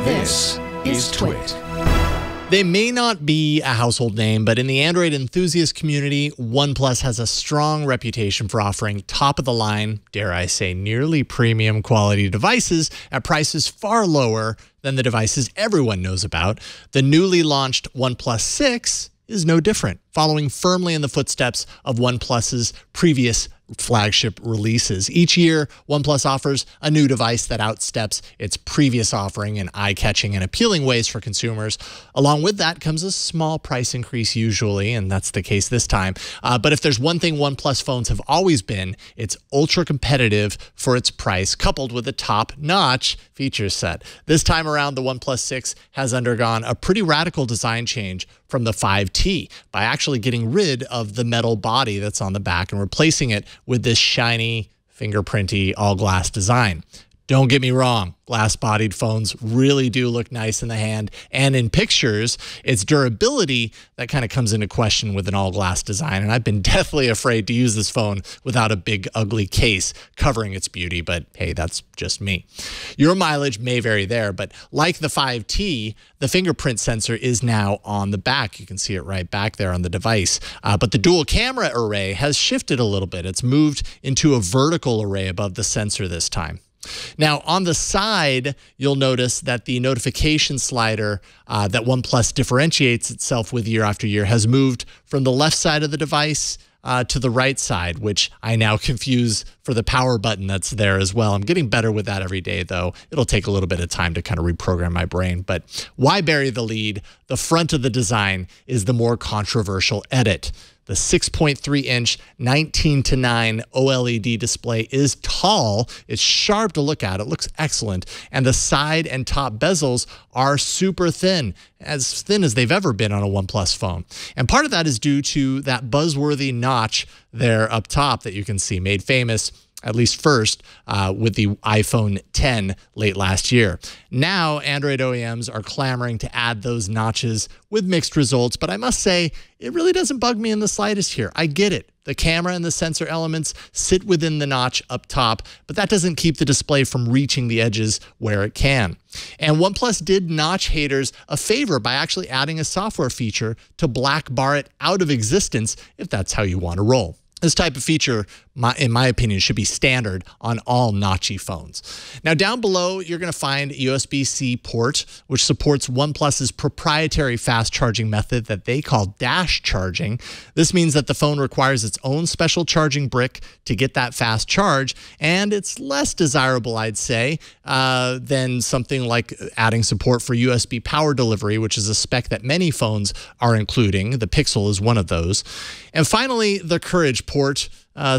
This is TWiT. They may not be a household name, but in the Android enthusiast community, OnePlus has a strong reputation for offering top-of-the-line, dare I say, nearly premium quality devices at prices far lower than the devices everyone knows about. The newly launched OnePlus 6 is no different, following firmly in the footsteps of OnePlus's previous flagship releases. Each year, OnePlus offers a new device that outsteps its previous offering in eye-catching and appealing ways for consumers. Along with that comes a small price increase usually, and that's the case this time. But if there's one thing OnePlus phones have always been, it's ultra-competitive for its price, coupled with a top-notch feature set. This time around, the OnePlus 6 has undergone a pretty radical design change from the 5T by actually getting rid of the metal body that's on the back and replacing it with this shiny, fingerprinty, all-glass design. Don't get me wrong, glass-bodied phones really do look nice in the hand, and in pictures, its durability, that kind of comes into question with an all-glass design, and I've been deathly afraid to use this phone without a big, ugly case covering its beauty, but hey, that's just me. Your mileage may vary there, but like the 5T, the fingerprint sensor is now on the back. You can see it right back there on the device, but the dual camera array has shifted a little bit. It's moved into a vertical array above the sensor this time. Now, on the side, you'll notice that the notification slider that OnePlus differentiates itself with year after year has moved from the left side of the device to the right side, which I now confuse for the power button that's there as well. I'm getting better with that every day, though. It'll take a little bit of time to kind of reprogram my brain. But why bury the lead? The front of the design is the more controversial edit. The 6.3-inch 19:9 OLED display is tall. It's sharp to look at. It looks excellent. And the side and top bezels are super thin as they've ever been on a OnePlus phone. And part of that is due to that buzzworthy notch there up top that you can see, made famous at least first with the iPhone X late last year. Now, Android OEMs are clamoring to add those notches with mixed results, but I must say, it really doesn't bug me in the slightest here. I get it. The camera and the sensor elements sit within the notch up top, but that doesn't keep the display from reaching the edges where it can. And OnePlus did notch haters a favor by actually adding a software feature to black bar it out of existence if that's how you want to roll. This type of feature, in my opinion, should be standard on all notchy phones. Now, down below, you're going to find a USB-C port, which supports OnePlus's proprietary fast charging method that they call dash charging. This means that the phone requires its own special charging brick to get that fast charge, and it's less desirable, I'd say, than something like adding support for USB power delivery, which is a spec that many phones are including. The Pixel is one of those. And finally, the Courage port.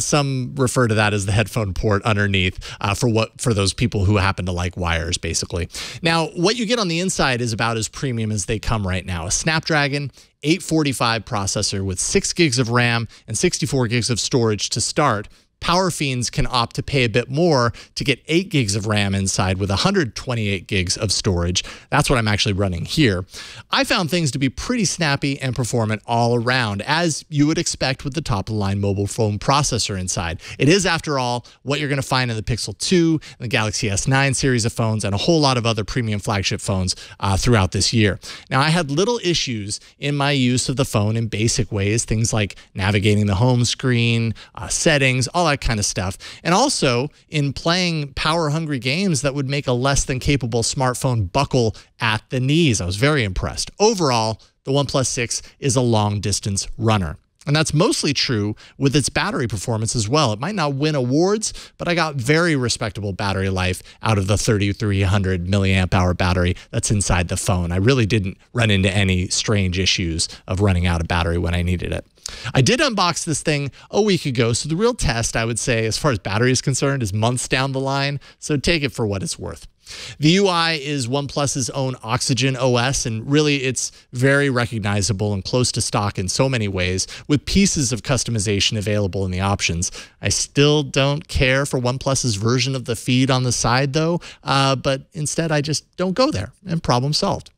Some refer to that as the headphone port underneath for those people who happen to like wires, basically. Now, what you get on the inside is about as premium as they come right now. A Snapdragon 845 processor with 6 gigs of RAM and 64 gigs of storage to start. Power fiends can opt to pay a bit more to get 8 gigs of RAM inside with 128 gigs of storage. That's what I'm actually running here. I found things to be pretty snappy and performant all around, as you would expect with the top-of-the-line mobile phone processor inside. It is, after all, what you're going to find in the Pixel 2, the Galaxy S9 series of phones, and a whole lot of other premium flagship phones throughout this year. Now, I had little issues in my use of the phone in basic ways, things like navigating the home screen, settings, all that kind of stuff. And also in playing power-hungry games that would make a less than capable smartphone buckle at the knees. I was very impressed. Overall, the OnePlus 6 is a long-distance runner. And that's mostly true with its battery performance as well. It might not win awards, but I got very respectable battery life out of the 3,300 milliamp hour battery that's inside the phone. I really didn't run into any strange issues of running out of battery when I needed it. I did unbox this thing a week ago, so the real test, I would say, as far as battery is concerned, is months down the line, so take it for what it's worth. The UI is OnePlus's own Oxygen OS, and really it's very recognizable and close to stock in so many ways, with pieces of customization available in the options. I still don't care for OnePlus's version of the feed on the side, though, but instead I just don't go there, and problem solved.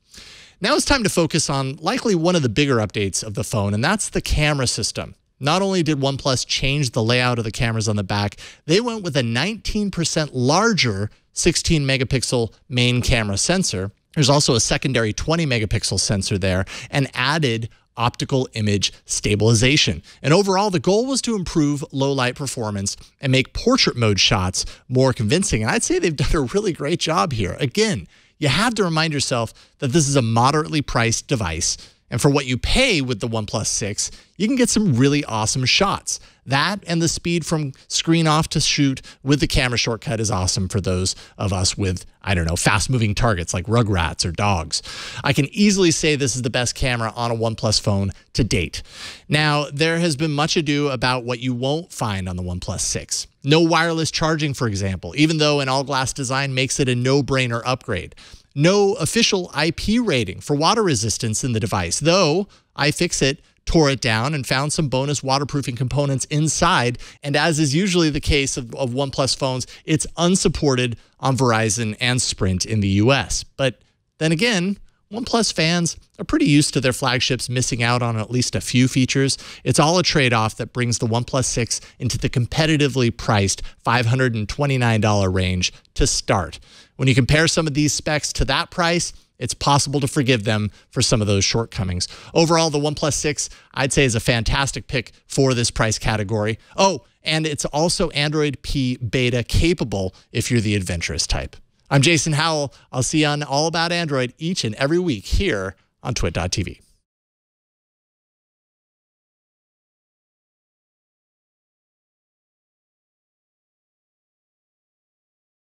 Now it's time to focus on likely one of the bigger updates of the phone, and that's the camera system. Not only did OnePlus change the layout of the cameras on the back, they went with a 19% larger 16 megapixel main camera sensor. There's also a secondary 20 megapixel sensor there and added optical image stabilization. And overall, the goal was to improve low light performance and make portrait mode shots more convincing. And I'd say they've done a really great job here. Again, you have to remind yourself that this is a moderately priced device. And for what you pay with the OnePlus 6, you can get some really awesome shots. That and the speed from screen off to shoot with the camera shortcut is awesome for those of us with, I don't know, fast-moving targets like rugrats or dogs. I can easily say this is the best camera on a OnePlus phone to date. Now, there has been much ado about what you won't find on the OnePlus 6. No wireless charging, for example, even though an all-glass design makes it a no-brainer upgrade. No official IP rating for water resistance in the device, though iFixit tore it down and found some bonus waterproofing components inside. And as is usually the case of OnePlus phones, it's unsupported on Verizon and Sprint in the US. But then again, OnePlus fans are pretty used to their flagships missing out on at least a few features. It's all a trade-off that brings the OnePlus 6 into the competitively priced $529 range to start. When you compare some of these specs to that price, it's possible to forgive them for some of those shortcomings. Overall, the OnePlus 6, I'd say, is a fantastic pick for this price category. Oh, and it's also Android P beta capable if you're the adventurous type. I'm Jason Howell. I'll see you on All About Android each and every week here on TWiT.tv.